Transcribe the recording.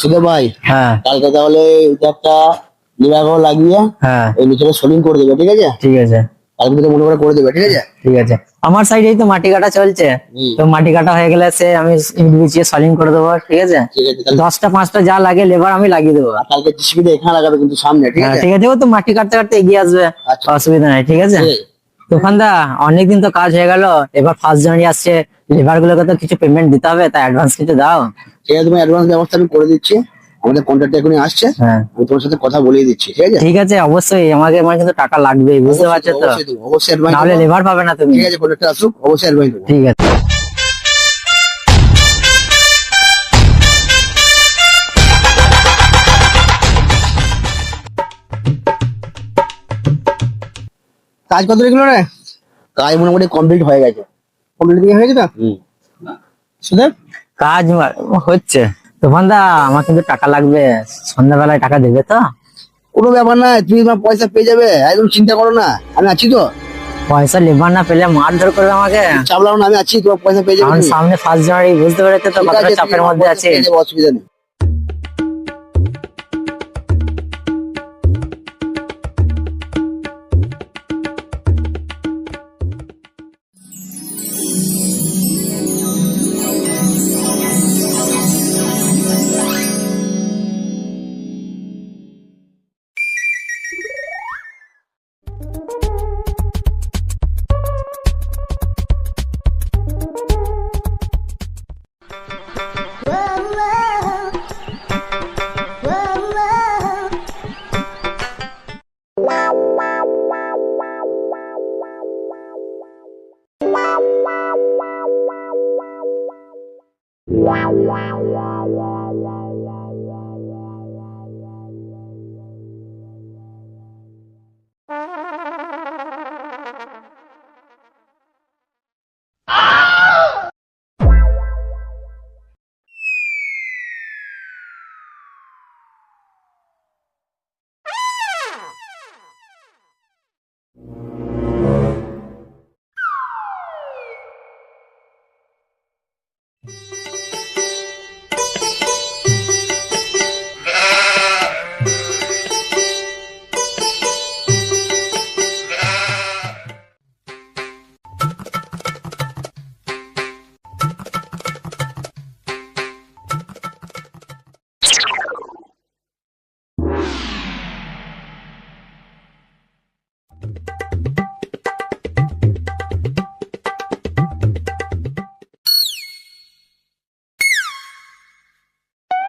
সুধে ভাই, হ্যাঁ কালকে তাহলে এটা একটা লিভার লাগিয়ে হ্যাঁ এই নিচে সোলিং করে দেবে, ঠিক আছে? ঠিক আছে কালকে থেকে মনে করে দেবে, ঠিক আছে? ঠিক আছে। আমার সাইডেই তো মাটি কাটা চলছে, তো মাটি কাটা হয়ে গেলে সে আমি ইট বিছিয়ে সলিং করে দেবো, ঠিক আছে? ঠিক আছে তাহলে। 10টা 5টা যা লাগে লেবার আমি লাগিয়ে দেবো। কালকে জিসিবিটা এখানে লাগাবে কিন্তু সামনে, ঠিক হ্যাঁ আছে? ঠিক আছে, ও তো মাটি কাটতে কাটতে এগিয়ে আসবে, আচ্ছা। অসুবিধা নাই, ঠিক আছে? ঠিক আছে। দোকানদা, অনেকদিন তো কাজ হয়ে গেল, এবার 1 জানুয়ারি আসছে, লেবার গুলোকে তো কিছু পেমেন্ট দিতে হবে, তা অ্যাডভান্স কিছু দাও। ঠিক আছে, তুমি অ্যাডভান্স ব্যবস্থা আমি করে দিচ্ছি। আমাদের কন্ট্রাক্ট এখনই আসছে, হ্যাঁ আমি তোমার সাথে কথা বলিয়ে দিচ্ছি, ঠিক আছে? ঠিক আছে, অবশ্যই আমাকে আমার কিন্তু টাকা লাগবে, বুঝতে পারছো তো? অবশ্যই দেবো, অবশ্যই অ্যাডভান্স নাহলে দেবো। লেবার পাবে না তুমি। ঠিক আছে, কন্ট্রাক্টর আসুক, অবশ্যই অ্যাডভান্স দেবো। ঠিক আছে। কাজ কত রেগুলো রে? কাজ মোটামুটি কমপ্লিট হয়ে গেছে। কমপ্লিট হয়ে গেছে তো? শুধু কাজ হচ্ছে। দোকানদা, আমার কিন্তু টাকা লাগবে, সন্ধ্যাবেলায় টাকা দেবে তো? কোনো ব্যাপার না, তুমি তোমার পয়সা পেয়ে যাবে, একদম চিন্তা করো না, আমি আছি তো। পয়সা লেবার না পেলে মারধর করবে আমাকে। চাপ লাও না, আমি আছি, তোমার পয়সা পেয়ে যাবে আমার তুমি। সামনে 1 জানুয়ারি, বুঝতে পেরেছো তো ঠিক কতটা আছে, চাপের তুমি মধ্যে পয়সা আছে। পেয়ে যাবে, অসুবিধা নেই।